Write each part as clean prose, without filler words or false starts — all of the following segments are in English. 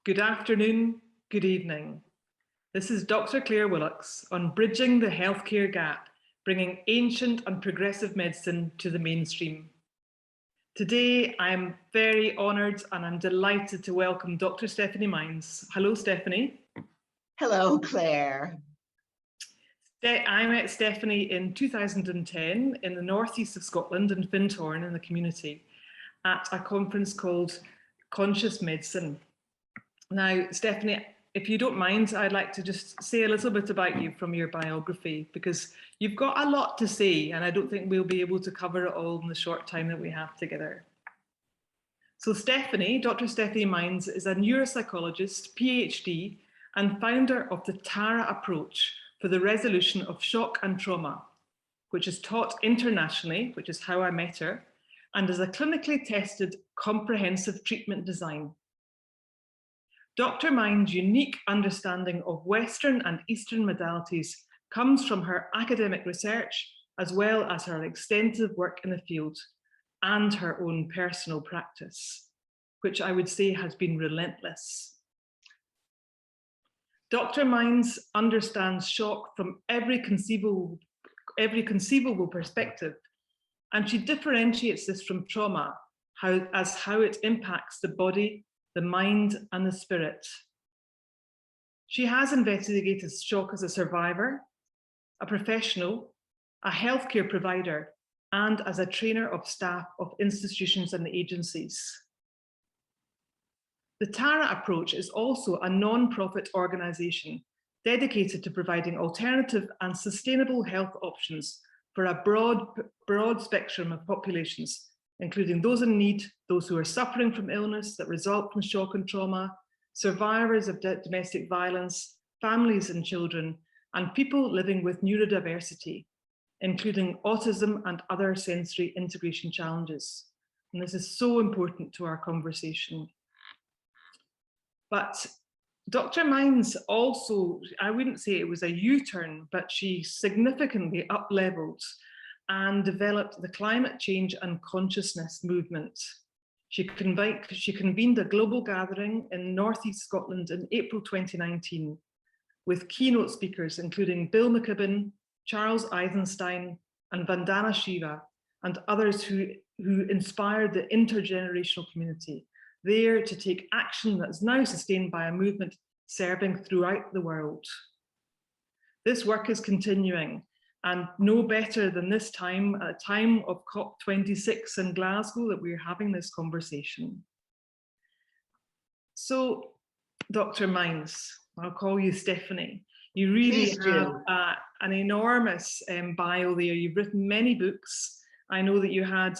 Good afternoon, good evening. This is Dr. Clare Willocks on Bridging the Healthcare Gap, bringing ancient and progressive medicine to the mainstream. Today, I'm very honoured and I'm delighted to welcome Dr. Stephanie Mines. Hello, Stephanie. Hello, Claire. I met Stephanie in 2010 in the northeast of Scotland in Findhorn in the community at a conference called Conscious Medicine. Now, Stephanie, if you don't mind, I'd like to just say a little bit about you from your biography, because you've got a lot to say, and I don't think we'll be able to cover it all in the short time that we have together. So Stephanie, Dr. Stephanie Mines, is a neuropsychologist, PhD, and founder of the TARA approach for the resolution of shock and trauma, which is taught internationally, which is how I met her, and is a clinically tested comprehensive treatment design. Dr. Mines' unique understanding of Western and Eastern modalities comes from her academic research, as well as her extensive work in the field and her own personal practice, which I would say has been relentless. Dr. Mines understands shock from every conceivable perspective, and she differentiates this from trauma as how it impacts the body, the mind and the spirit. She has investigated shock as a survivor, a professional, a healthcare provider, and as a trainer of staff of institutions and agencies. The TARA approach is also a non-profit organisation dedicated to providing alternative and sustainable health options for a broad spectrum of populations, including those in need, those who are suffering from illness that result from shock and trauma, survivors of domestic violence, families and children, and people living with neurodiversity, including autism and other sensory integration challenges. And this is so important to our conversation. But Dr. Mines also, I wouldn't say it was a U-turn, but she significantly up-leveled and developed the climate change and consciousness movement. She convened a global gathering in Northeast Scotland in April 2019 with keynote speakers including Bill McKibben, Charles Eisenstein, and Vandana Shiva, and others who inspired the intergenerational community there to take action that is now sustained by a movement serving throughout the world. This work is continuing, and no better than this time, at a time of COP26 in Glasgow, that we're having this conversation. So, Dr. Mines, I'll call you Stephanie. You really have an enormous bio there. You've written many books. I know that you had,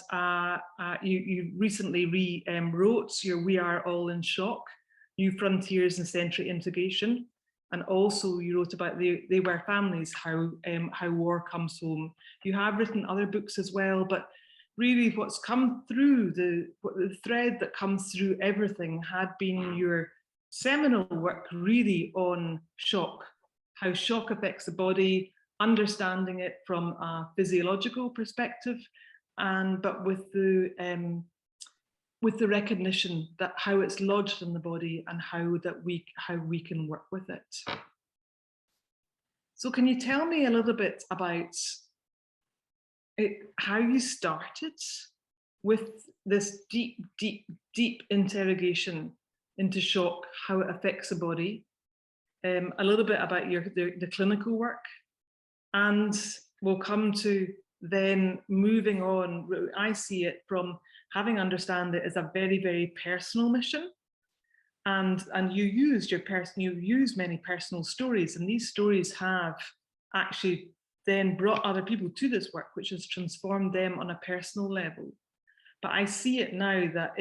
you recently wrote your We Are All in Shock, New Frontiers in Sensory Integration. And also you wrote about They Were Families, how war comes home. You have written other books as well, but really what's come through, the thread that comes through everything had been your seminal work really on shock, how shock affects the body, understanding it from a physiological perspective, but with the recognition that how it's lodged in the body and how we can work with it. So can you tell me a little bit about how you started with this deep interrogation into shock, how it affects the body, a little bit about the clinical work, and we'll come to then moving on. I see it from having understand it as a very, very personal mission, and you use many personal stories, and these stories have actually then brought other people to this work, which has transformed them on a personal level. But I see it now that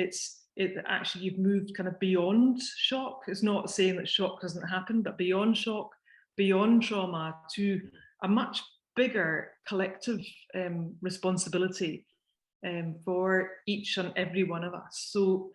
actually you've moved kind of beyond shock. It's not saying that shock doesn't happen, but beyond shock, beyond trauma, to a much bigger collective responsibility for each and every one of us. So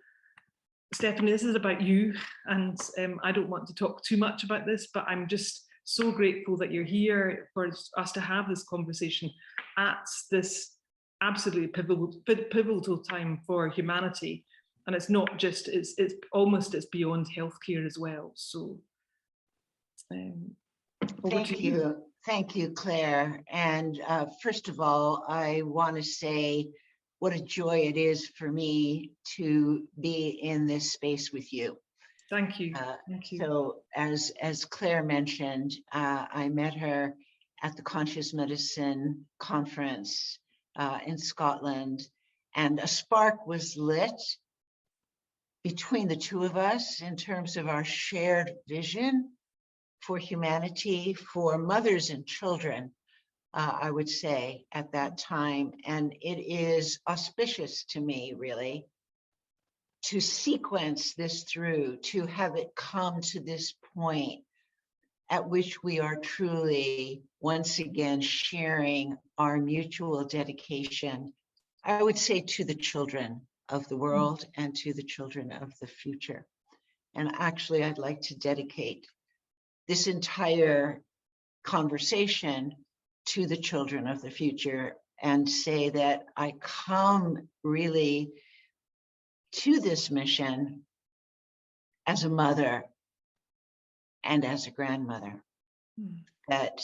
Stephanie, this is about you, and I don't want to talk too much about this, but I'm just so grateful that you're here for us to have this conversation at this absolutely pivotal time for humanity, And it's not just, it's beyond healthcare as well. So over to you. Thank you, Claire. And first of all, I want to say what a joy it is for me to be in this space with you. Thank you. Thank you. So as Claire mentioned, I met her at the Conscious Medicine Conference in Scotland, and a spark was lit between the two of us in terms of our shared vision for humanity, for mothers and children, I would say at that time. And it is auspicious to me, really, to sequence this through, to have it come to this point at which we are truly, once again, sharing our mutual dedication, I would say, to the children of the world and to the children of the future. And actually, I'd like to dedicate this entire conversation to the children of the future and say that I come really to this mission as a mother and as a grandmother, that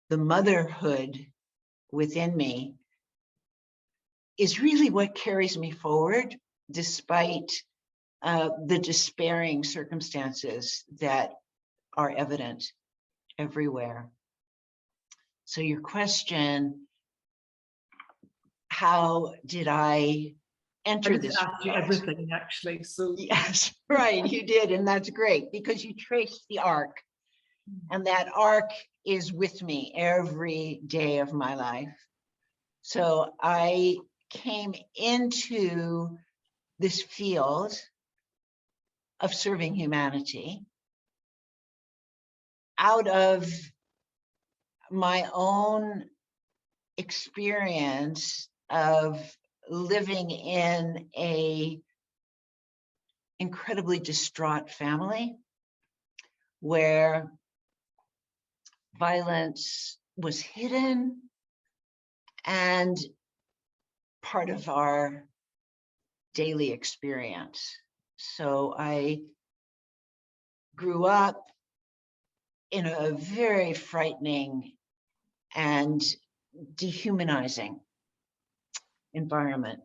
the motherhood within me is really what carries me forward, despite the despairing circumstances that are evident everywhere. So your question, how did I enter this? I asked you everything, actually. So yes, right, you did, and that's great because you traced the arc, and that arc is with me every day of my life. So I came into this field of serving humanity out of my own experience of living in a incredibly distraught family where violence was hidden and part of our daily experience. So I grew up in a very frightening and dehumanizing environment.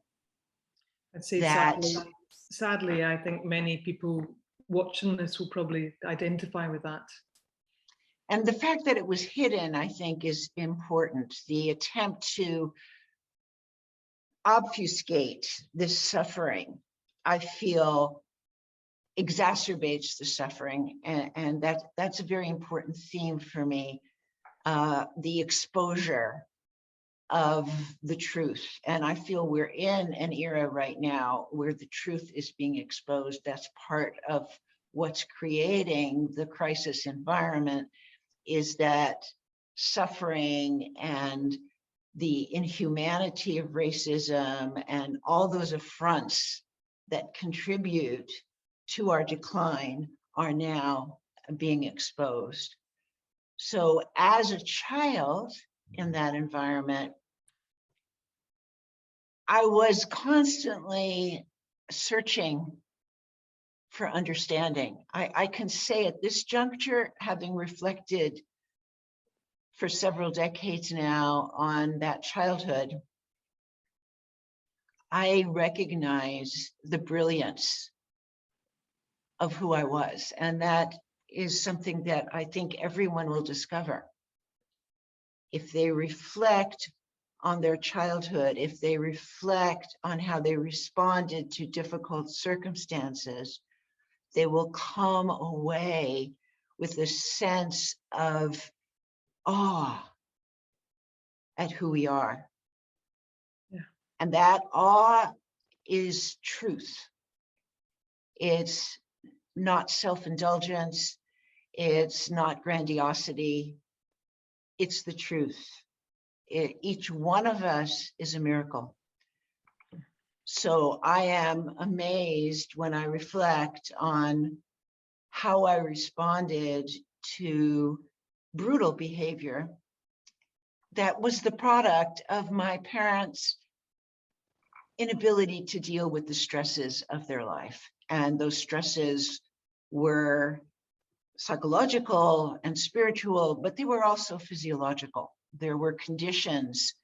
I'd say that sadly, I think many people watching this will probably identify with that. And the fact that it was hidden, I think, is important. The attempt to obfuscate this suffering, I feel, exacerbates the suffering. And that's a very important theme for me, the exposure of the truth. And I feel we're in an era right now where the truth is being exposed. That's part of what's creating the crisis environment, is that suffering and the inhumanity of racism and all those affronts that contribute to our decline are now being exposed. So as a child in that environment, I was constantly searching for understanding. I can say at this juncture, having reflected for several decades now on that childhood, I recognize the brilliance of who I was. And that is something that I think everyone will discover if they reflect on their childhood, if they reflect on how they responded to difficult circumstances. They will come away with a sense of awe at who we are. Yeah. And that awe is truth. It's not self-indulgence. It's not grandiosity. It's the truth. Each one of us is a miracle. So I am amazed when I reflect on how I responded to brutal behavior that was the product of my parents inability to deal with the stresses of their life. And those stresses were psychological and spiritual, but they were also physiological. There were conditions,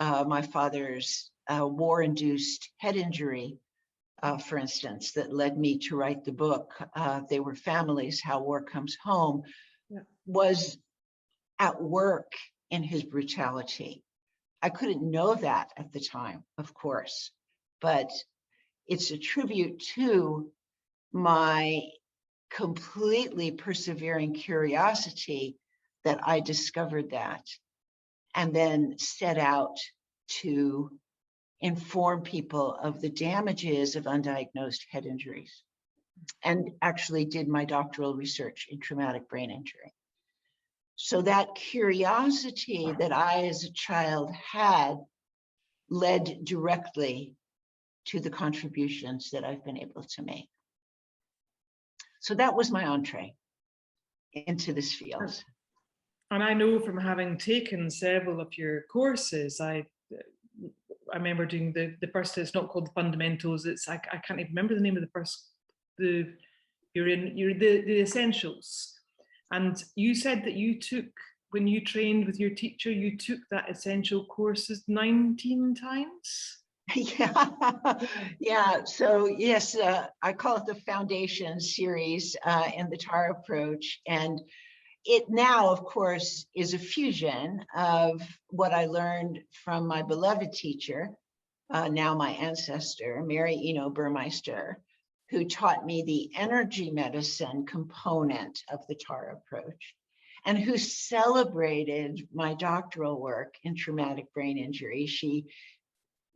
my father's war-induced head injury, for instance, that led me to write the book, They Were Families, How War Comes Home, was at work in his brutality. I couldn't know that at the time, of course, but it's a tribute to my completely persevering curiosity that I discovered that and then set out to inform people of the damages of undiagnosed head injuries, and actually did my doctoral research in traumatic brain injury. So that curiosity that I as a child had led directly to the contributions that I've been able to make. So that was my entree into this field. And I know from having taken several of your courses, I remember doing the first, it's not called the fundamentals, it's I can't even remember the name of the first, the essentials. And you said that you took, when you trained with your teacher, you took that essential courses 19 times? Yeah. So yes, I call it the foundation series in the TAR approach. And it now, of course, is a fusion of what I learned from my beloved teacher, now my ancestor, Mary Eno Burmeister, who taught me the energy medicine component of the TAR approach, and who celebrated my doctoral work in traumatic brain injury. She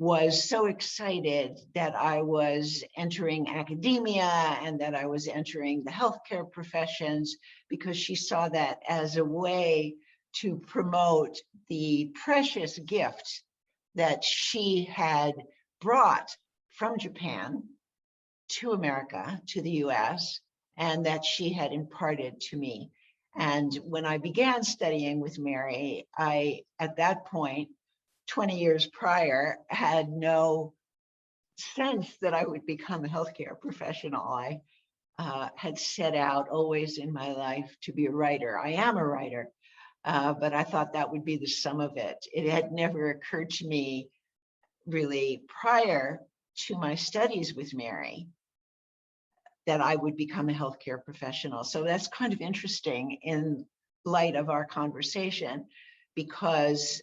was so excited that I was entering academia and that I was entering the healthcare professions, because she saw that as a way to promote the precious gift that she had brought from Japan to America, to the US, and that she had imparted to me. And when I began studying with Mary, I, at that point, 20 years prior, had no sense that I would become a healthcare professional. I had set out always in my life to be a writer. I am a writer, but I thought that would be the sum of it. It had never occurred to me really prior to my studies with Mary that I would become a healthcare professional. So that's kind of interesting in light of our conversation, because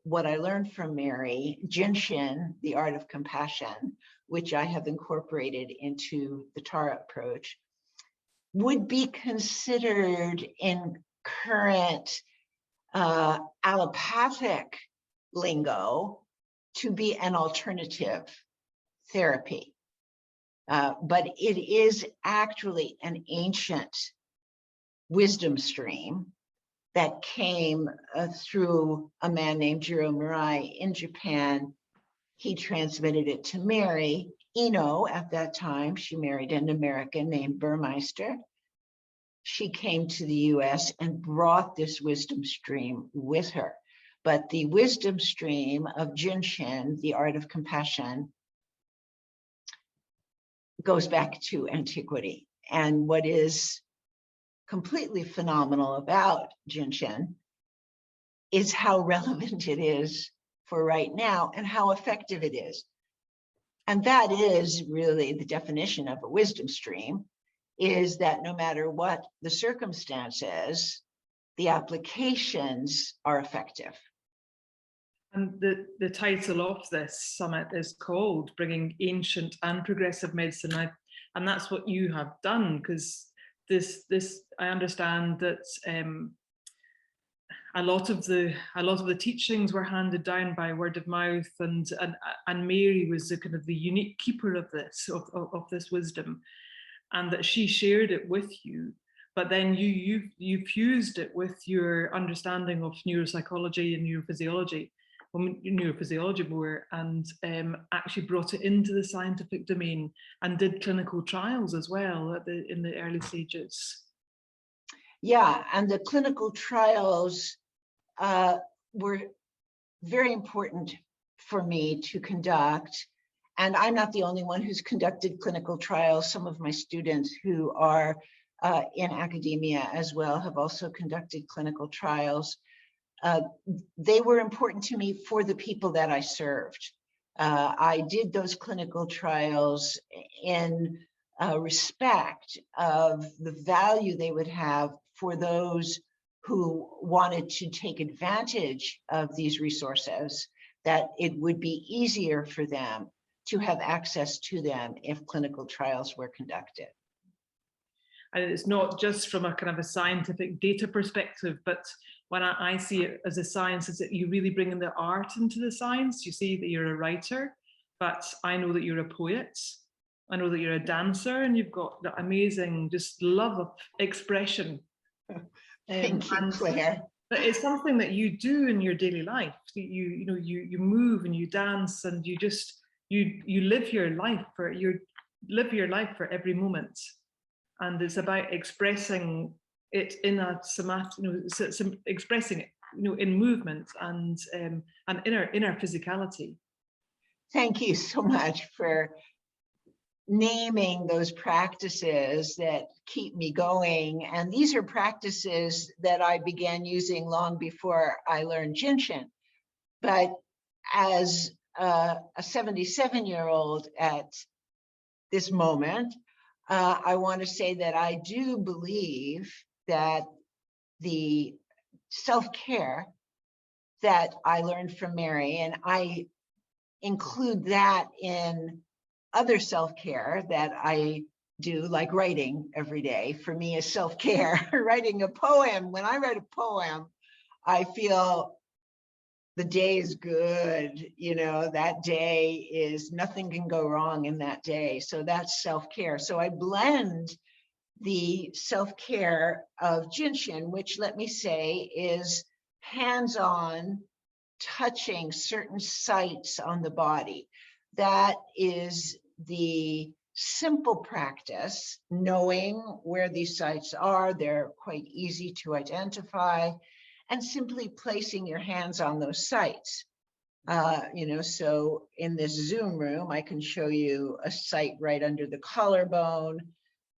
what I learned from Mary, Jinshin, the art of compassion, which I have incorporated into the TAR approach, would be considered in current allopathic lingo to be an alternative therapy. But it is actually an ancient wisdom stream that came through a man named Jiro Murai in Japan. He transmitted it to Mary Eno at that time. She married an American named Burmeister. She came to the US and brought this wisdom stream with her. But the wisdom stream of Jinshin, the art of compassion, goes back to antiquity. And what is completely phenomenal about Jinshin is how relevant it is for right now and how effective it is. And that is really the definition of a wisdom stream, is that no matter what the circumstances, the applications are effective. And the title of this summit is called Bringing Ancient and Progressive Medicine. And that's what you have done, because this I understand that a lot of the teachings were handed down by word of mouth, and Mary was the kind of the unique keeper of this of this wisdom, and that she shared it with you. But then you fused it with your understanding of neuropsychology and neurophysiology more, and actually brought it into the scientific domain and did clinical trials as well in the early stages. Yeah, and the clinical trials were very important for me to conduct, And I'm not the only one who's conducted clinical trials. Some of my students who are in academia as well have also conducted clinical trials. They were important to me for the people that I served. I did those clinical trials in respect of the value they would have for those who wanted to take advantage of these resources, that it would be easier for them to have access to them if clinical trials were conducted. And it's not just from a kind of a scientific data perspective, but when I see it as a science, is that you really bring in the art into the science. You see that you're a writer, but I know that you're a poet. I know that you're a dancer, and you've got that amazing just love of expression. Thank you, Claire. But it's something that you do in your daily life. You move and you dance, and you just you live your life for every moment. And it's about expressing it in a somatic, expressing it, in movement and in our physicality. Thank you so much for naming those practices that keep me going. And these are practices that I began using long before I learned Jinshin. But as a 77-year-old at this moment, I want to say that I do believe that the self-care that I learned from Mary, and I include that in other self-care that I do, like writing every day, for me is self-care. Writing a poem, when I write a poem, I feel the day is good, that day is, nothing can go wrong in that day. So that's self-care. So I blend the self-care of Jinshin, which, let me say, is hands-on, touching certain sites on the body. That is the simple practice, knowing where these sites are. They're quite easy to identify, and simply placing your hands on those sites. So in this Zoom room, I can show you a site right under the collarbone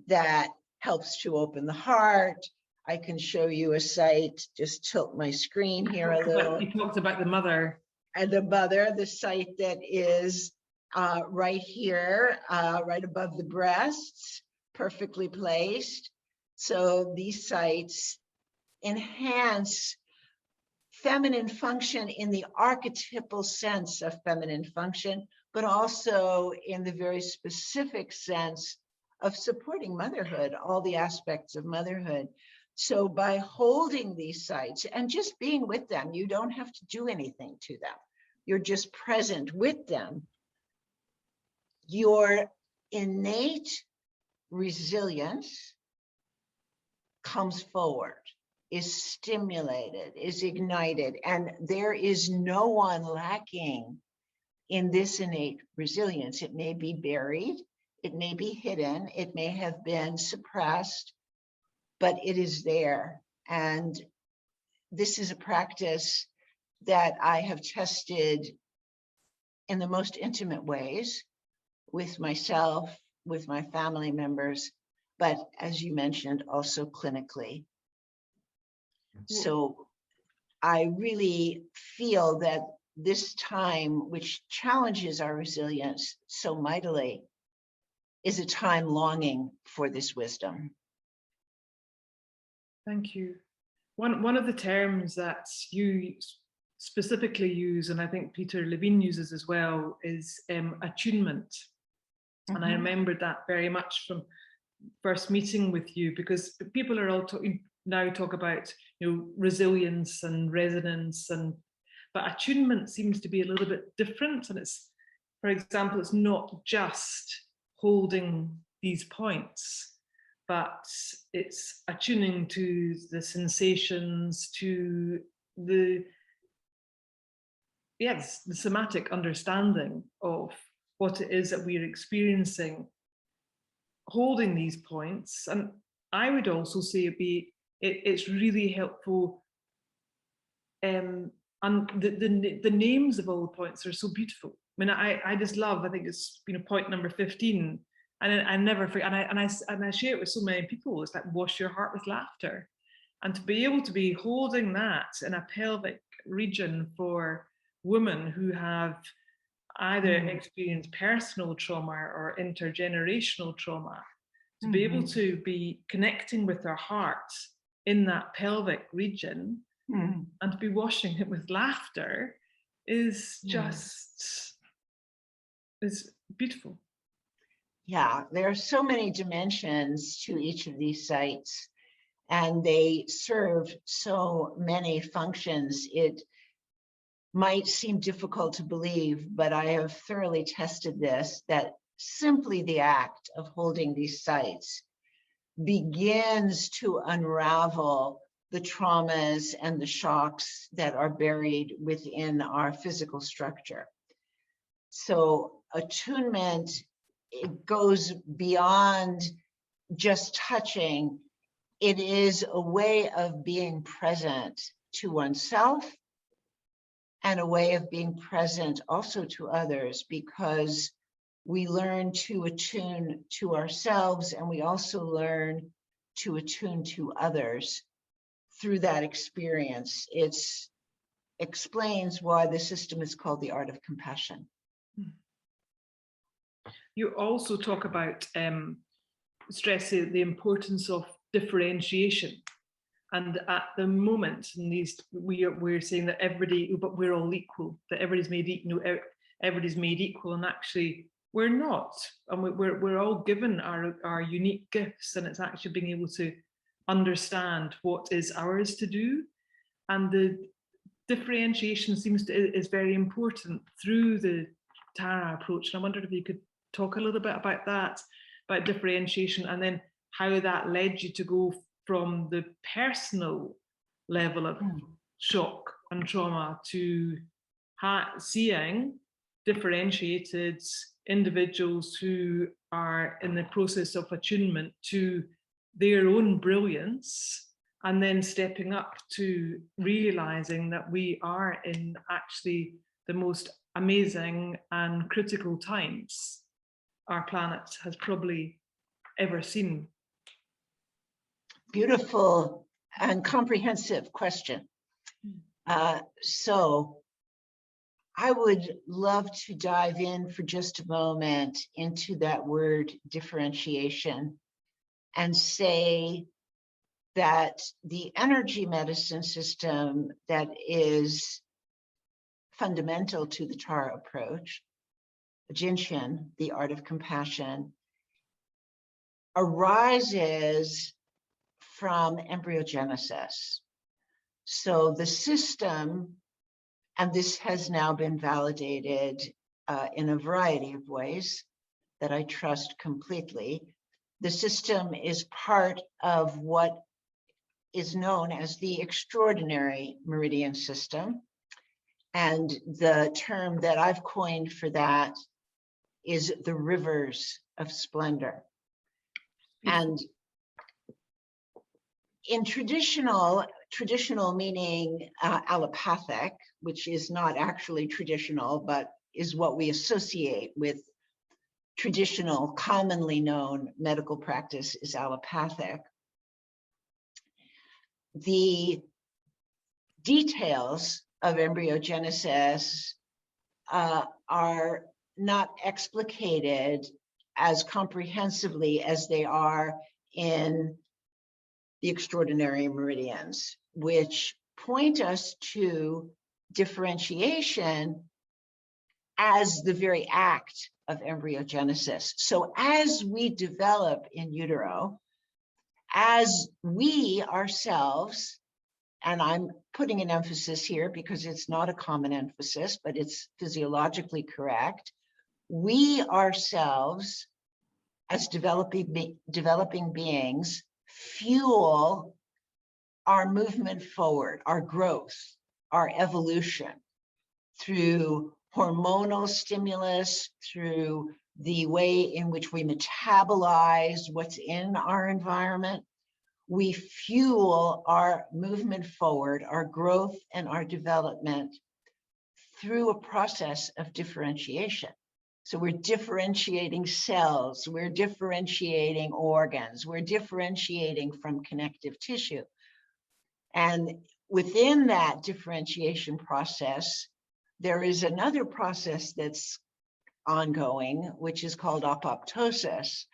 that helps to open the heart. I can show you a site, just tilt my screen here a little. You talked about the mother. And the site that is right here, right above the breasts, perfectly placed. So these sites enhance feminine function in the archetypal sense of feminine function, but also in the very specific sense of supporting motherhood, all the aspects of motherhood. So by holding these sites and just being with them, you don't have to do anything to them. You're just present with them. Your innate resilience comes forward, is stimulated, is ignited, and there is no one lacking in this innate resilience. It may be buried, it may be hidden, it may have been suppressed, but it is there. And this is a practice that I have tested in the most intimate ways with myself, with my family members, but as you mentioned, also clinically. So I really feel that this time, which challenges our resilience so mightily, is a time longing for this wisdom. Thank you. One of the terms that you specifically use, and I think Peter Levine uses as well, is attunement. Mm-hmm. And I remembered that very much from first meeting with you, because people are all now talk about resilience and resonance, but attunement seems to be a little bit different. And it's, for example, it's not just holding these points, but it's attuning to the sensations, to the somatic understanding of what it is that we're experiencing, holding these points. And I would also say it's really helpful, and the names of all the points are so beautiful. mean, I just love, I think it's, you know, point number 15, and I never forget, and I share it with so many people. It's like, wash your heart with laughter. And to be able to be holding that in a pelvic region for women who have either experienced personal trauma or intergenerational trauma, to be able to be connecting with their hearts in that pelvic region and to be washing it with laughter is just, is beautiful. Yeah, there are so many dimensions to each of these sites, and they serve so many functions. It might seem difficult to believe, but I have thoroughly tested this, that simply the act of holding these sites begins to unravel the traumas and the shocks that are buried within our physical structure. So attunement, it goes beyond just touching. It is a way of being present to oneself and a way of being present also to others, because we learn to attune to ourselves, and we also learn to attune to others through that experience. It explains why the system is called the art of compassion. You also talk about stressing the importance of differentiation. And at the moment, in these, we're saying that everybody, but we're all equal, that everybody's made equal, everybody's made equal, and actually we're not. And we're all given our unique gifts, and it's actually being able to understand what is ours to do. And the differentiation is very important through the Tara approach. And I wondered if you could talk a little bit about that, about differentiation, and then how that led you to go from the personal level of shock and trauma to seeing differentiated individuals who are in the process of attunement to their own brilliance, and then stepping up to realizing that we are in actually the most amazing and critical times our planet has probably ever seen. Beautiful and comprehensive question. So I would love to dive in for just a moment into that word differentiation and say that the energy medicine system that is fundamental to the Tara approach, Jinshin, the art of compassion, arises from embryogenesis. So the system, and this has now been validated in a variety of ways that I trust completely, the system is part of what is known as the extraordinary meridian system. And the term that I've coined for that is the rivers of splendor. And in traditional meaning allopathic, which is not actually traditional, but is what we associate with traditional, commonly known medical practice is allopathic. The details of embryogenesis are not explicated as comprehensively as they are in the extraordinary meridians, which point us to differentiation as the very act of embryogenesis. So as we develop in utero, as we ourselves, and I'm putting an emphasis here because it's not a common emphasis, but it's physiologically correct, we ourselves, as developing beings, fuel our movement forward, our growth, our evolution through hormonal stimulus, through the way in which we metabolize what's in our environment. We fuel our movement forward, our growth and our development through a process of differentiation. So we're differentiating cells, we're differentiating organs, we're differentiating from connective tissue. And within that differentiation process, there is another process that's ongoing, which is called apoptosis,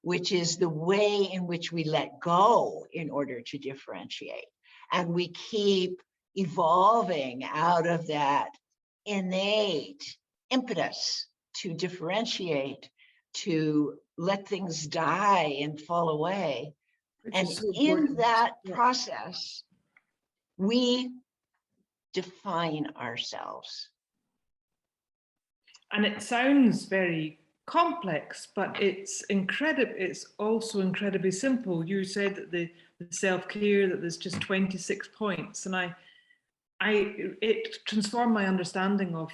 which is the way in which we let go in order to differentiate. And we keep evolving out of that innate impetus to differentiate, to let things die and fall away. And in that process, we define ourselves. And it sounds very complex, but it's incredible. It's also incredibly simple. You said that the self-care, that there's just 26 points, and it transformed my understanding of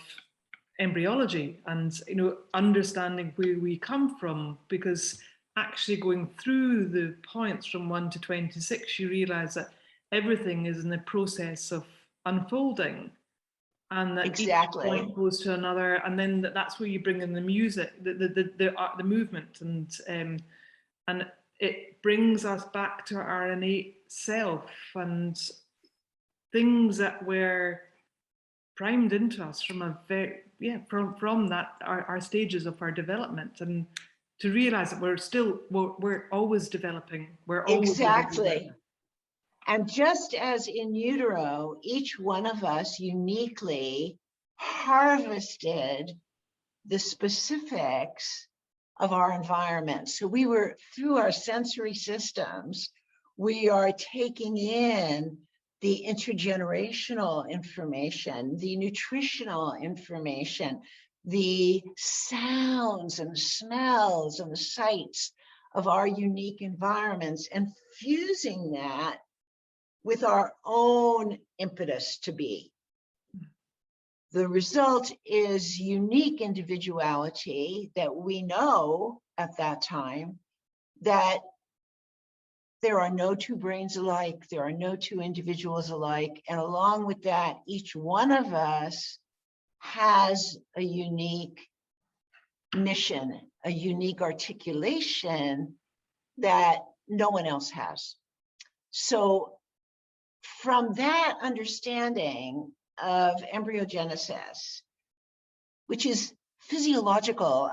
embryology and, you know, understanding where we come from, because actually going through the points from 1 to 26, you realize that everything is in the process of unfolding, and that exactly. each point goes to another, and then that's where you bring in the music, the movement, and it brings us back to our innate self and things that were primed into us from a from that our stages of our development, and to realize that we're always developing. We're always exactly. And just as in utero, each one of us uniquely harvested the specifics of our environment. So we were, through our sensory systems, we are taking in the intergenerational information, the nutritional information, the sounds and smells and the sights of our unique environments, and fusing that with our own impetus to be. The result is unique individuality that we know at that time that there are no two brains alike, there are no two individuals alike, and along with that, each one of us has a unique mission, a unique articulation that no one else has. So from that understanding of embryogenesis, which is physiological,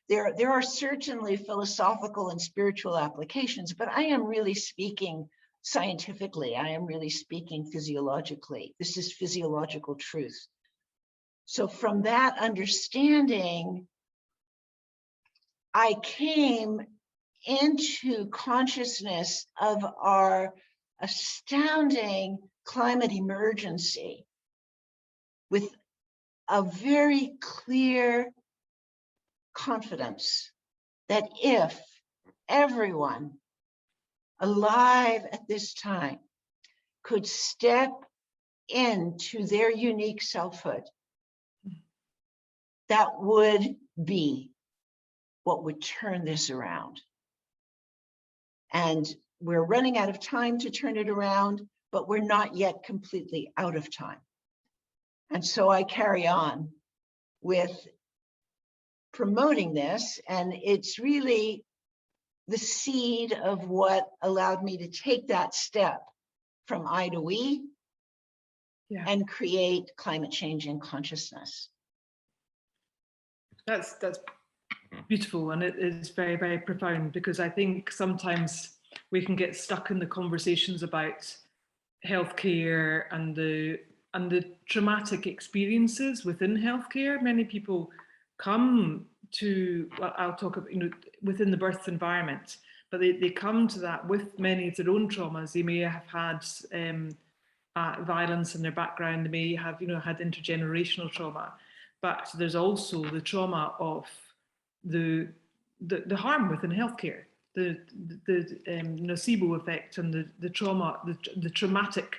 there are certainly philosophical and spiritual applications, but I am really speaking scientifically. I am really speaking physiologically. This is physiological truth. So from that understanding, I came into consciousness of our astounding climate emergency with a very clear confidence that if everyone alive at this time could step into their unique selfhood, that would be what would turn this around. And we're running out of time to turn it around, but we're not yet completely out of time. And so I carry on with promoting this, and it's really the seed of what allowed me to take that step from I to we and create climate change in consciousness. That's beautiful, and it is very, very profound, because I think sometimes we can get stuck in the conversations about healthcare and the traumatic experiences within healthcare. Many people come to, well, I'll talk about, within the birth environment, but they come to that with many of their own traumas. They may have had violence in their background. They may have, had intergenerational trauma, but there's also the trauma of the harm within healthcare, the nocebo effect, and the trauma, the traumatic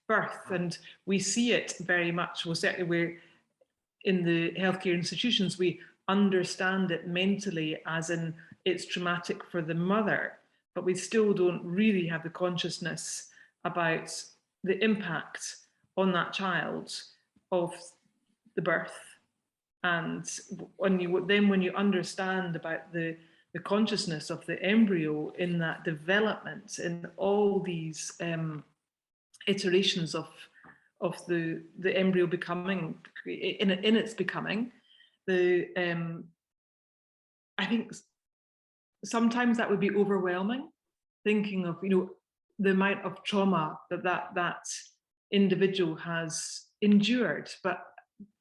birth. And we see it very much. Well, certainly we're in the healthcare institutions, we understand it mentally as in it's traumatic for the mother, but we still don't really have the consciousness about the impact on that child of the birth. And when you understand about the consciousness of the embryo in that development, in all these iterations of the embryo becoming, in its becoming, I think sometimes that would be overwhelming, thinking of, you know, the amount of trauma that individual has endured. But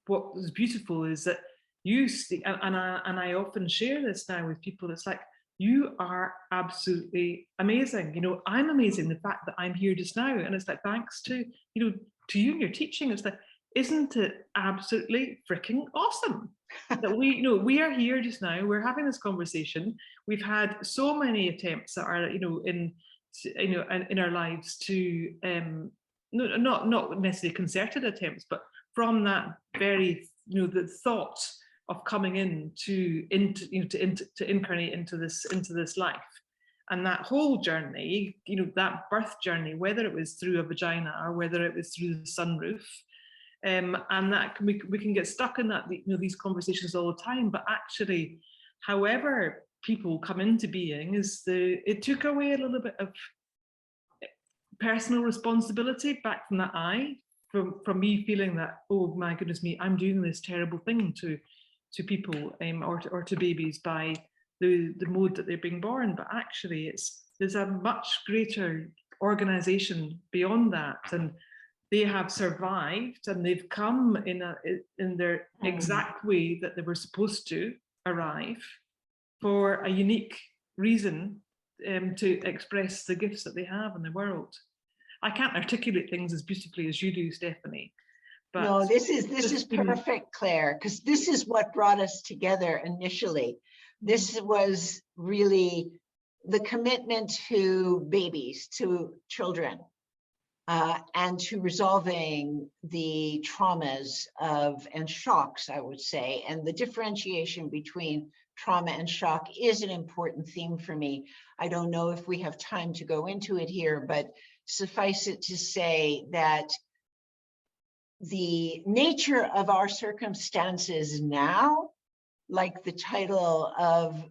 what is beautiful is that you see, and I often share this now with people, it's like, you are absolutely amazing. You know, I'm amazing. The fact that I'm here just now, and it's like, thanks to, you know, to you and your teaching, it's like, isn't it absolutely freaking awesome that we, you know, we are here just now, we're having this conversation. We've had so many attempts that are, you know, in our lives to not necessarily concerted attempts, but from that very, you know, the thought of coming in to incarnate into this life, and that whole journey, you know, that birth journey, whether it was through a vagina or whether it was through the sunroof, and that we can get stuck in that, you know, these conversations all the time. But actually, however people come into being, it took away a little bit of personal responsibility back from that I, from me feeling that, oh my goodness me, I'm doing this terrible thing to people, or to babies by the mode that they're being born. But actually, there's a much greater organization beyond that, and they have survived, and they've come in their exact way that they were supposed to arrive, for a unique reason, to express the gifts that they have in the world. I can't articulate things as beautifully as you do, Stephanie. But no, this is perfect, Claire, because this is what brought us together initially. This was really the commitment to babies, to children, and to resolving the traumas and shocks, I would say. And the differentiation between trauma and shock is an important theme for me. I don't know if we have time to go into it here, but suffice it to say that the nature of our circumstances now, like the title of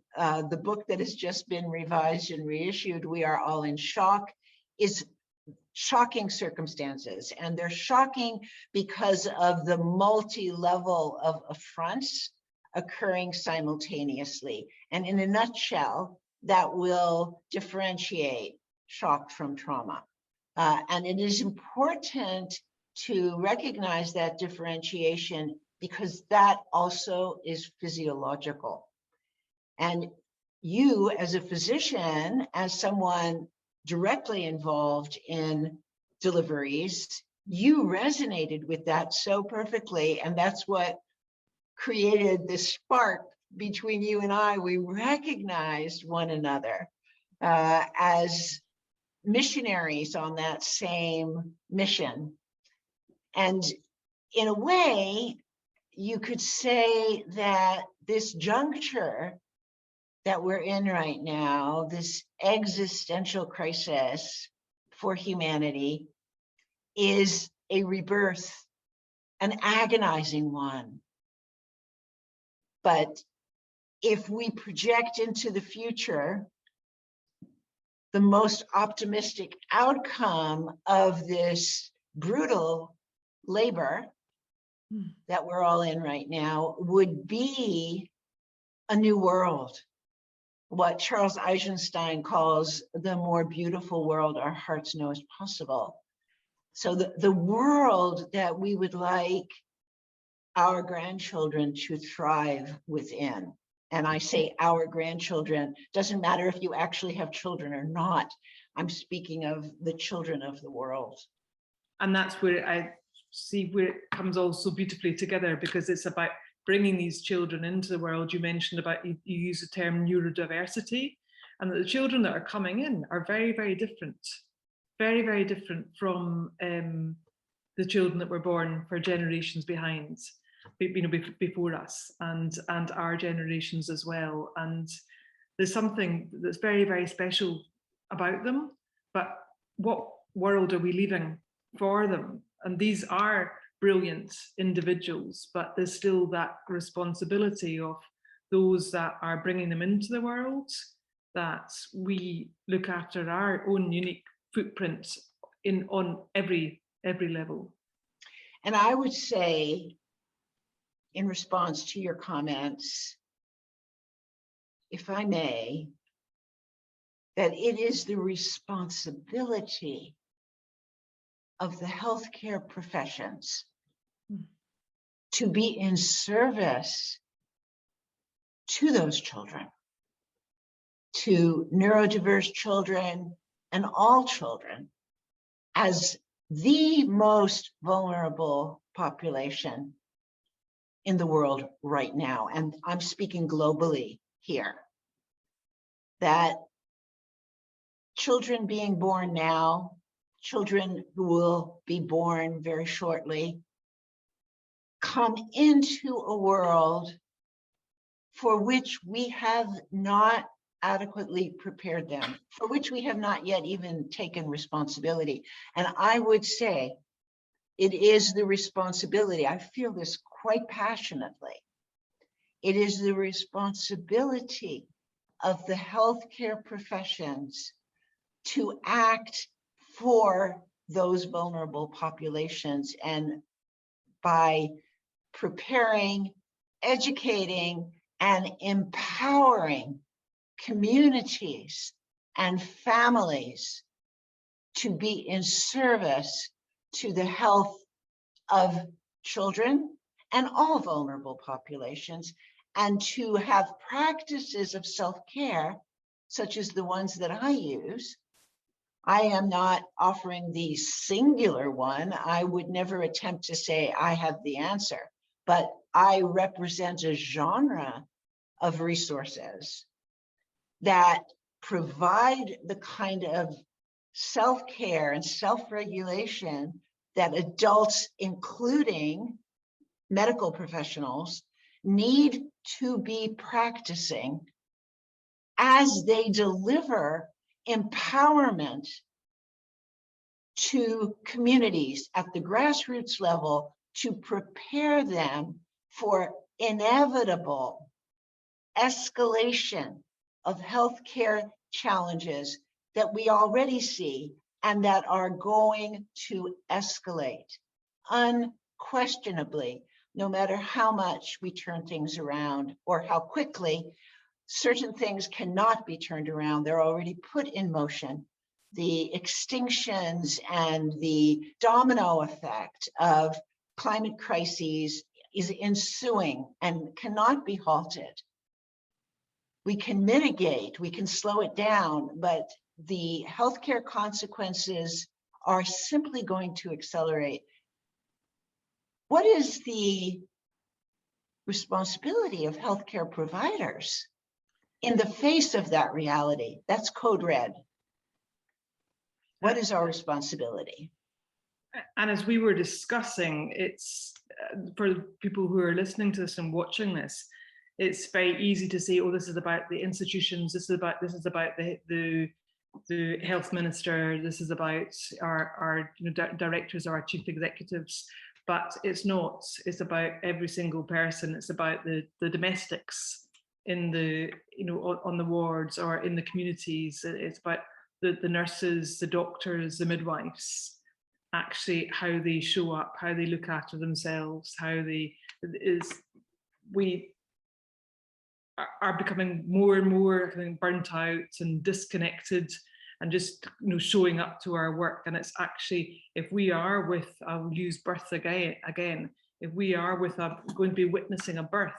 the book that has just been revised and reissued, We Are All in Shock, is shocking circumstances. And they're shocking because of the multi-level of affronts occurring simultaneously. And in a nutshell, that will differentiate shock from trauma. And it is important to recognize that differentiation, because that also is physiological. And you, as a physician, as someone directly involved in deliveries, you resonated with that so perfectly. And that's what created this spark between you and I. We recognized one another as missionaries on that same mission. And in a way, you could say that this juncture that we're in right now, this existential crisis for humanity, is a rebirth, an agonizing one. But if we project into the future, the most optimistic outcome of this brutal labor that we're all in right now would be a new world, what Charles Eisenstein calls the more beautiful world our hearts know is possible. So the world that we would like our grandchildren to thrive within. And I say our grandchildren, doesn't matter if you actually have children or not. I'm speaking of the children of the world. And that's where I see where it comes all so beautifully together, because it's about bringing these children into the world. You mentioned about, you use the term neurodiversity, and that the children that are coming in are very, very different, very, very different from the children that were born for generations behind, you know, before us, and our generations as well. And there's something that's very, very special about them. But what world are we leaving for them? And these are brilliant individuals, but there's still that responsibility of those that are bringing them into the world, that we look after our own unique footprint on every level. And I would say, in response to your comments, if I may, that it is the responsibility of the healthcare professions to be in service to those children, to neurodiverse children and all children, as the most vulnerable population in the world right now. And I'm speaking globally here, that children being born now, children who will be born very shortly, come into a world for which we have not adequately prepared them, for which we have not yet even taken responsibility. And I would say it is the responsibility, I feel this quite passionately, it is the responsibility of the healthcare professions to act for those vulnerable populations, and by preparing, educating, and empowering communities and families to be in service to the health of children and all vulnerable populations, and to have practices of self-care, such as the ones that I use. I am not offering the singular one. I would never attempt to say I have the answer, but I represent a genre of resources that provide the kind of self-care and self-regulation that adults, including medical professionals, need to be practicing as they deliver empowerment to communities at the grassroots level, to prepare them for inevitable escalation of healthcare challenges that we already see and that are going to escalate unquestionably, no matter how much we turn things around or how quickly. Certain things cannot be turned around. They're already put in motion. The extinctions and the domino effect of climate crises is ensuing and cannot be halted. We can mitigate, we can slow it down, but the healthcare consequences are simply going to accelerate. What is the responsibility of healthcare providers in the face of that reality? That's code red. What is our responsibility? And as we were discussing, it's for people who are listening to this and watching this, it's very easy to say, oh, this is about the institutions, this is about the health minister, this is about our directors or our chief executives, but it's not. It's about every single person. It's about the domestics in the, on the wards or in the communities. It's about the nurses, the doctors, the midwives, actually how they show up, how they look after themselves, we are becoming more and more burnt out and disconnected and just showing up to our work. And it's actually, if we are with, I'll use birth again, if we are going to be witnessing a birth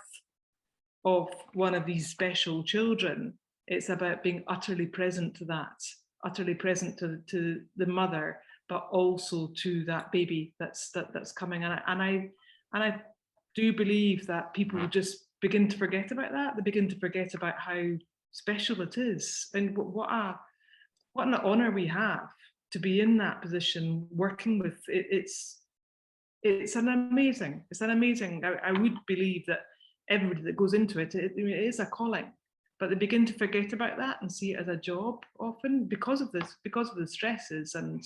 of one of these special children, it's about being utterly present to that, utterly present to the mother, but also to that baby that's coming. And I do believe that people just begin to forget about that. They begin to forget about how special it is, and what an honor we have to be in that position, working with it. It's an amazing. I would believe that everybody that goes into it, it is a calling, but they begin to forget about that and see it as a job often because of the stresses. And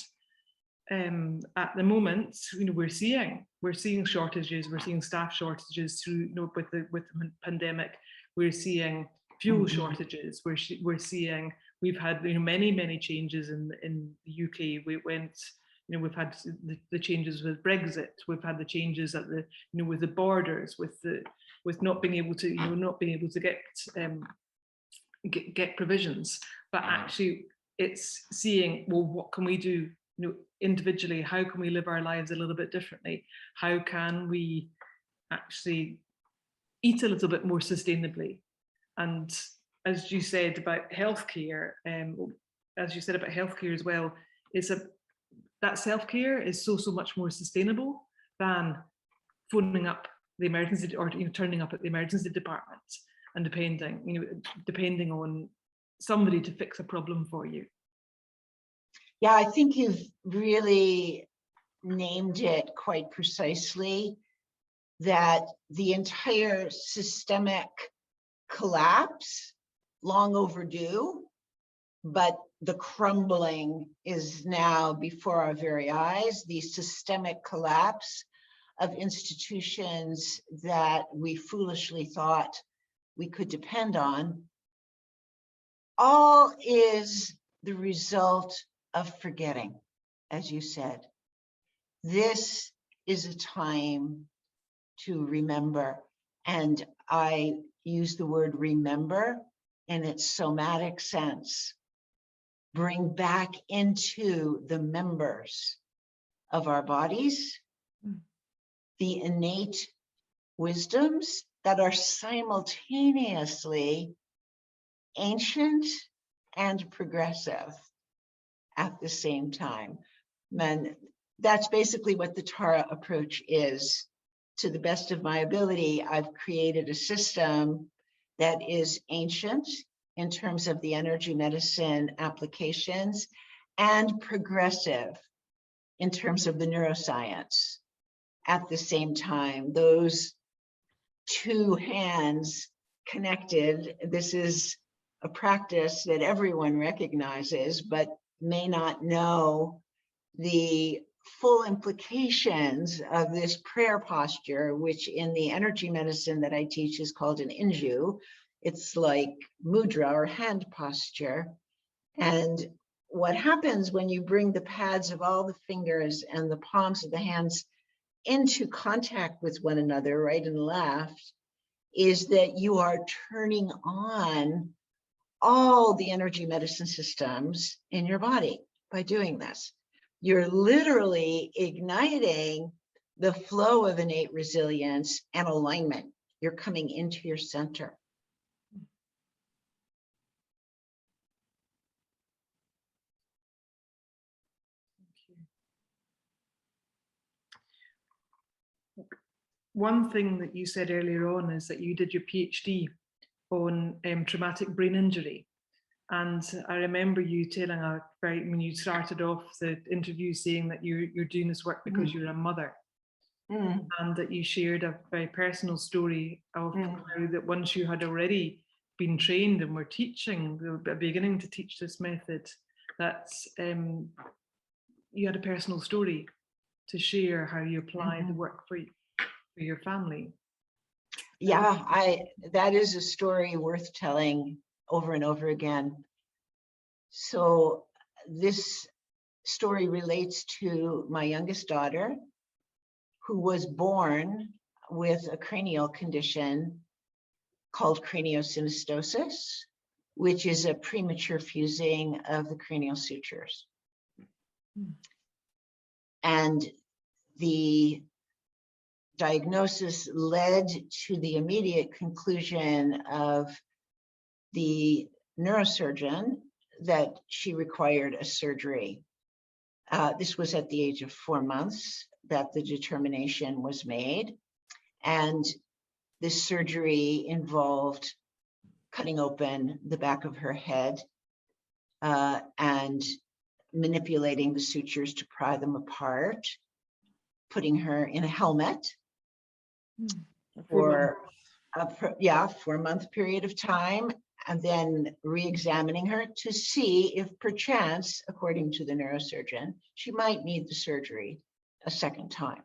at the moment, we're seeing shortages, we're seeing staff shortages through, with the pandemic, we're seeing fuel shortages, we've had many changes in the UK. We've had the changes with Brexit, we've had the changes at the with the borders, with not being able to get provisions, but actually it's seeing, well, what can we do individually? How can we live our lives a little bit differently? How can we actually eat a little bit more sustainably? And as you said about healthcare, as well, that self-care is so much more sustainable than phoning up the emergency, or turning up at the emergency department and depending on somebody to fix a problem for you. Yeah, I think you've really named it quite precisely, that the entire systemic collapse, long overdue, but the crumbling is now before our very eyes. The systemic collapse of institutions that we foolishly thought we could depend on, all is the result of forgetting, as you said. This is a time to remember, and I use the word remember in its somatic sense. Bring back into the members of our bodies the innate wisdoms that are simultaneously ancient and progressive at the same time. And that's basically what the Tara approach is. To the best of my ability, I've created a system that is ancient in terms of the energy medicine applications and progressive in terms of the neuroscience. At the same time, those two hands connected, this is a practice that everyone recognizes, but may not know the full implications of this prayer posture, which in the energy medicine that I teach is called an inju. It's like mudra or hand posture. And what happens when you bring the pads of all the fingers and the palms of the hands into contact with one another, right and left, is that you are turning on all the energy medicine systems in your body by doing this. You're literally igniting the flow of innate resilience and alignment. You're coming into your center. One thing that you said earlier on is that you did your PhD on traumatic brain injury. And I remember you telling when you started off the interview saying that you're doing this work because you're a mother. And that you shared a very personal story of how that once you had already been trained and were beginning to teach this method, that you had a personal story to share how you apply the work for your family. Yeah, that is a story worth telling over and over again. So this story relates to my youngest daughter, who was born with a cranial condition called craniosynostosis, which is a premature fusing of the cranial sutures. And the diagnosis led to the immediate conclusion of the neurosurgeon that she required a surgery. This was at the age of 4 months that the determination was made. And this surgery involved cutting open the back of her head and manipulating the sutures to pry them apart, putting her in a helmet for a 4-month period of time, and then re-examining her to see if perchance, according to the neurosurgeon, she might need the surgery a second time.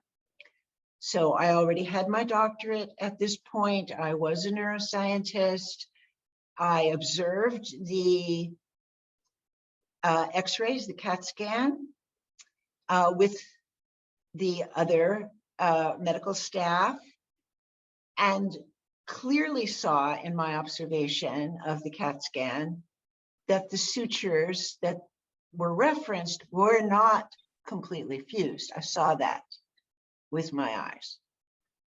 So I already had my doctorate at this point. I was a neuroscientist. I observed the x-rays, the CAT scan, with the other medical staff, and clearly saw in my observation of the CAT scan that the sutures that were referenced were not completely fused. I saw that with my eyes.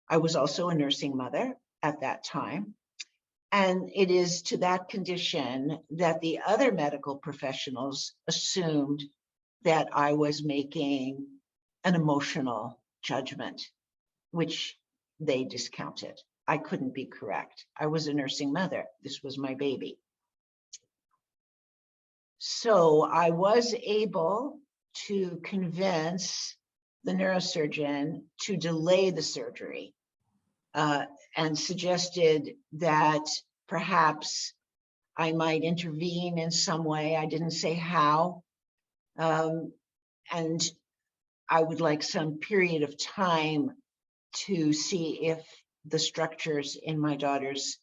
I was also a nursing mother at that time. And it is to that condition that the other medical professionals assumed that I was making an emotional judgment, which they discounted. I couldn't be correct. I was a nursing mother. This was my baby. So I was able to convince the neurosurgeon to delay the surgery, and suggested that perhaps I might intervene in some way. I didn't say how. And I would like some period of time to see if the structures in my daughter's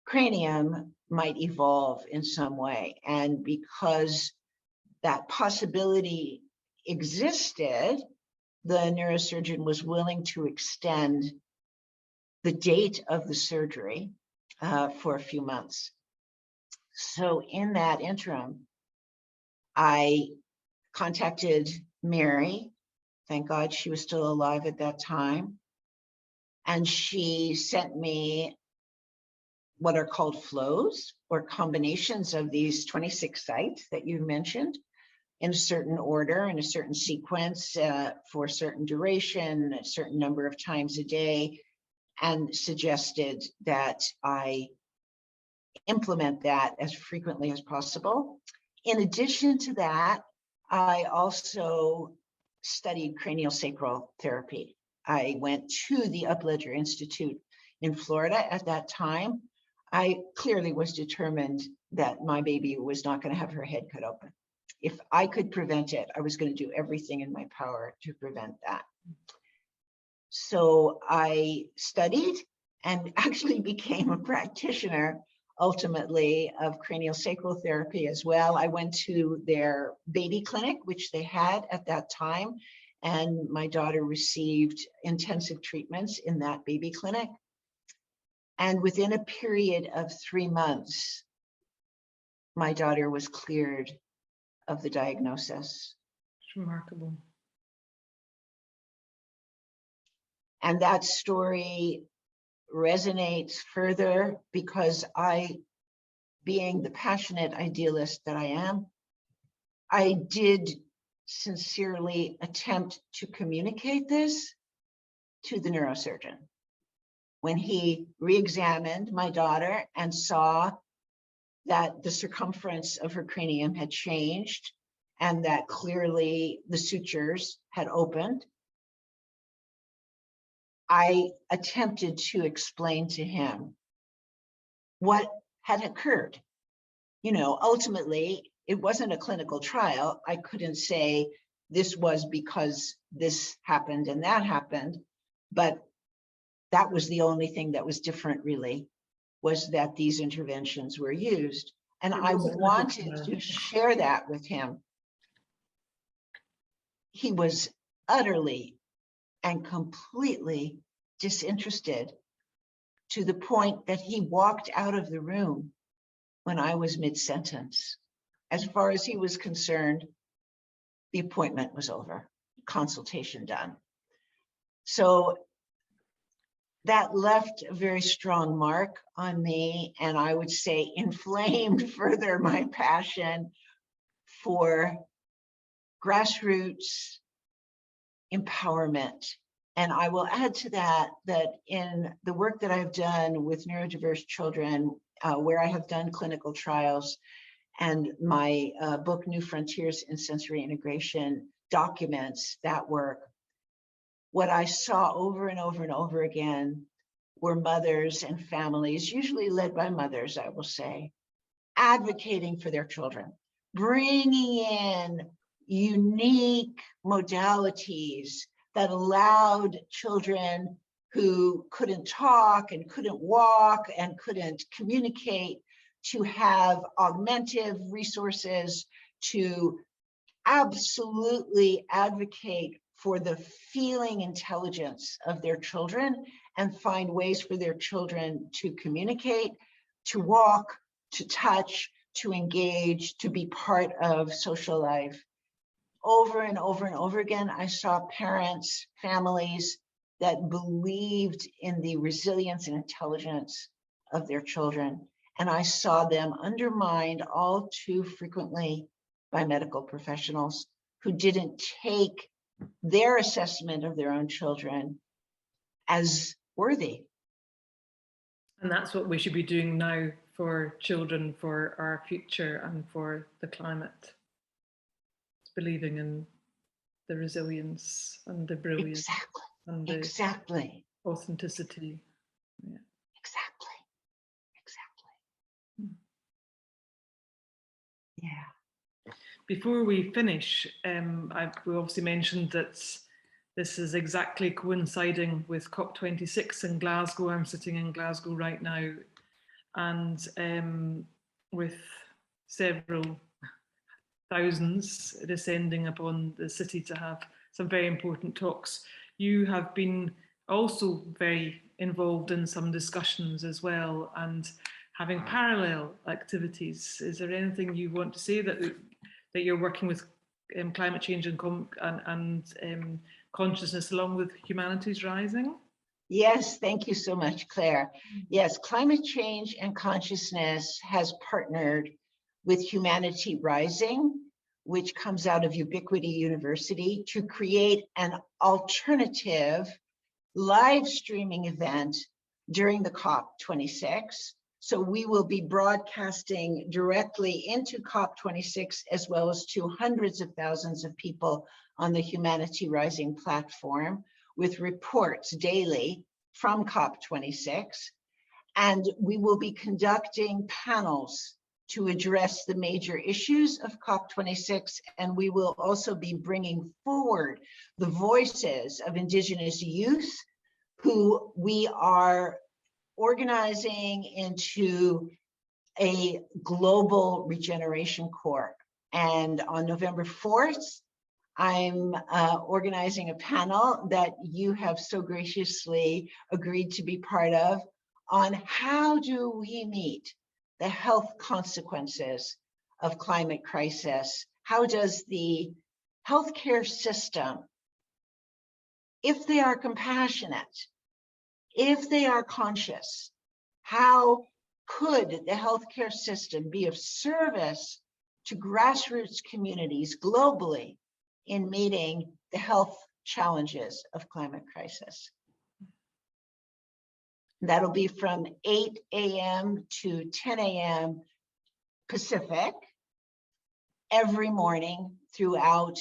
cranium might evolve in some way. And because that possibility existed, the neurosurgeon was willing to extend the date of the surgery for a few months. So in that interim, I contacted Mary. Thank God she was still alive at that time. And she sent me what are called flows, or combinations of these 26 sites that you mentioned, in a certain order, in a certain sequence, for a certain duration, a certain number of times a day, and suggested that I implement that as frequently as possible. In addition to that, I also studied craniosacral therapy. I went to the Upledger Institute in Florida at that time. I clearly was determined that my baby was not going to have her head cut open. If I could prevent it, I was going to do everything in my power to prevent that. So I studied and actually became a practitioner ultimately of craniosacral therapy as well. I went to their baby clinic, which they had at that time, and my daughter received intensive treatments in that baby clinic. And within a period of 3 months, my daughter was cleared of the diagnosis. It's remarkable. And that story resonates further because I, being the passionate idealist that I am, I did sincerely attempt to communicate this to the neurosurgeon. When he re-examined my daughter and saw that the circumference of her cranium had changed and that clearly the sutures had opened, I attempted to explain to him what had occurred. You know, ultimately, it wasn't a clinical trial. I couldn't say this was because this happened and that happened, but that was the only thing that was different, really, was that these interventions were used. And I wanted to share that with him. He was utterly and completely disinterested, to the point that he walked out of the room when I was mid-sentence. As far as he was concerned, the appointment was over, consultation done. So that left a very strong mark on me, and I would say inflamed further my passion for grassroots empowerment. And I will add to that, that in the work that I've done with neurodiverse children, where I have done clinical trials, and my book, New Frontiers in Sensory Integration, documents that work, what I saw over and over and over again were mothers and families, usually led by mothers, I will say, advocating for their children, bringing in unique modalities that allowed children who couldn't talk and couldn't walk and couldn't communicate to have augmentative resources, to absolutely advocate for the feeling intelligence of their children and find ways for their children to communicate, to walk, to touch, to engage, to be part of social life. Over and over and over again, I saw parents, families that believed in the resilience and intelligence of their children. And I saw them undermined all too frequently by medical professionals who didn't take their assessment of their own children as worthy. And that's what we should be doing now for children, for our future, and for the climate. Believing in the resilience and the brilliance. Exactly. And the Exactly. authenticity. Yeah. Exactly. Exactly. Yeah. Before we finish, we obviously mentioned that this is exactly coinciding with COP26 in Glasgow. I'm sitting in Glasgow right now, and with several thousands descending upon the city to have some very important talks. You have been also very involved in some discussions as well, and having parallel activities. Is there anything you want to say that you're working with climate change and consciousness along with Humanities Rising? Yes, thank you so much, Claire. Yes, climate change and consciousness has partnered with Humanity Rising, which comes out of Ubiquity University, to create an alternative live streaming event during the COP26. So we will be broadcasting directly into COP26, as well as to hundreds of thousands of people on the Humanity Rising platform, with reports daily from COP26. And we will be conducting panels to address the major issues of COP26. And we will also be bringing forward the voices of Indigenous youth, who we are organizing into a global regeneration corps. And on November 4th, I'm organizing a panel that you have so graciously agreed to be part of on how do we meet the health consequences of climate crisis? How does the healthcare system, if they are compassionate, if they are conscious, how could the healthcare system be of service to grassroots communities globally in meeting the health challenges of climate crisis? That'll be from 8 a.m. to 10 a.m. Pacific every morning throughout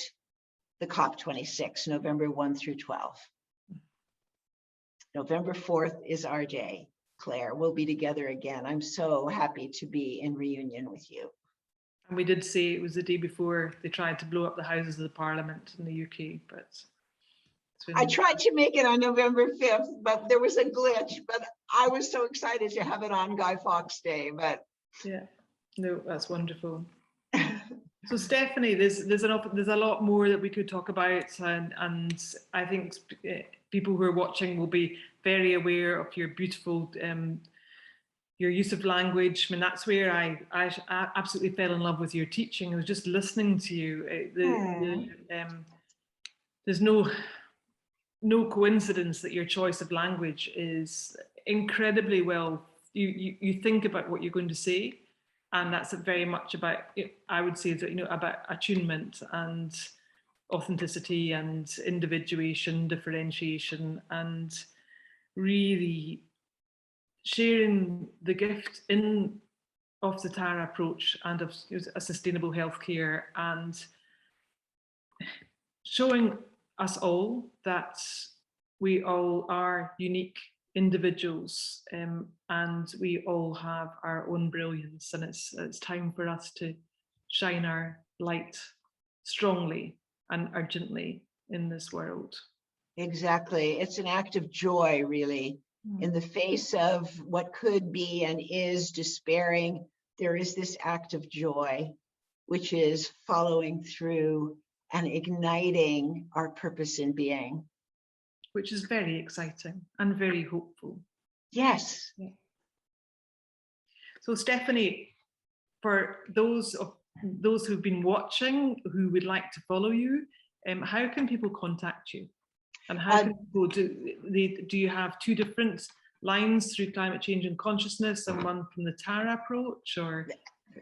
the COP26, November 1 through 12. November 4th is our day, Claire. We'll be together again. I'm so happy to be in reunion with you. And we did say it was the day before they tried to blow up the Houses of the Parliament in the UK, but I tried to make it on November 5th, but there was a glitch. But I was so excited to have it on Guy Fawkes Day. But yeah, no, that's wonderful. So Stephanie, there's a lot more that we could talk about, and I think people who are watching will be very aware of your beautiful your use of language. I mean, that's where I absolutely fell in love with your teaching. I was just listening to you. There's no coincidence that your choice of language is incredibly well. You think about what you're going to say, and that's very much about, I would say, that about attunement and authenticity and individuation, differentiation, and really sharing the gift of the Tara approach and of a sustainable healthcare, and showing us all that we all are unique individuals, and we all have our own brilliance, and it's time for us to shine our light strongly and urgently in this world. Exactly. It's an act of joy, really. In the face of what could be and is despairing, there is this act of joy, which is following through and igniting our purpose in being. Which is very exciting and very hopeful. Yes. Yeah. So Stephanie, for those who've been watching, who would like to follow you, how can people contact you? And how can people do you have two different lines through climate change and consciousness and one from the Tara approach, or?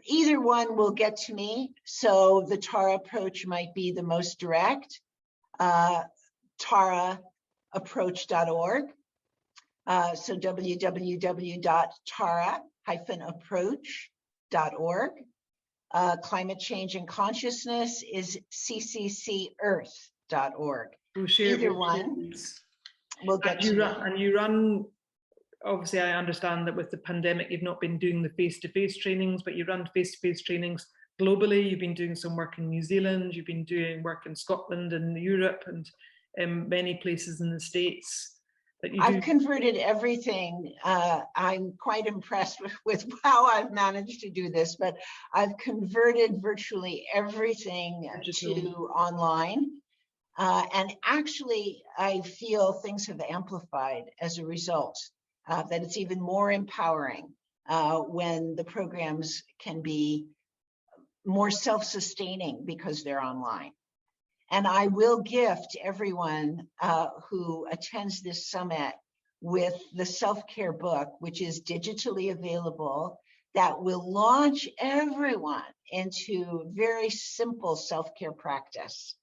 Either one will get to me. So the Tara approach might be the most direct, taraapproach.org. So www.tara-approach.org. Climate change and consciousness is cccearth.org. Either one will get to me. And you run, obviously I understand that with the pandemic, you've not been doing the face-to-face trainings, but you run face-to-face trainings globally. You've been doing some work in New Zealand, you've been doing work in Scotland and Europe and many places in the States. I've converted everything. I'm quite impressed with how I've managed to do this, but I've converted virtually everything to online. And actually, I feel things have amplified as a result, that it's even more empowering when the programs can be more self-sustaining because they're online. And I will gift everyone who attends this summit with the self-care book, which is digitally available, that will launch everyone into very simple self-care practice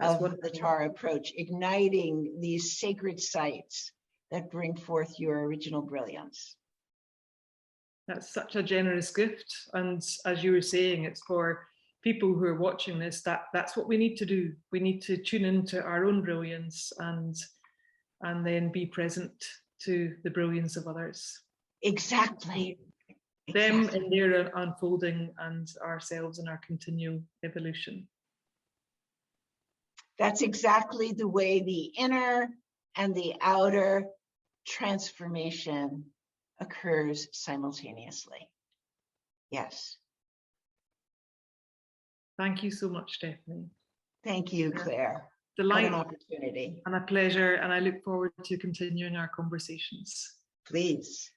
of the Tara approach, igniting these sacred sites that bring forth your original brilliance. That's such a generous gift. And as you were saying, it's for people who are watching this, that's what we need to do. We need to tune into our own brilliance and then be present to the brilliance of others. Exactly. Them in their unfolding and ourselves in our continual evolution. That's exactly the way the inner and the outer transformation occurs simultaneously. Yes. Thank you so much, Stephanie. Thank you, Claire. Delight. What an opportunity. And a pleasure, and I look forward to continuing our conversations. Please.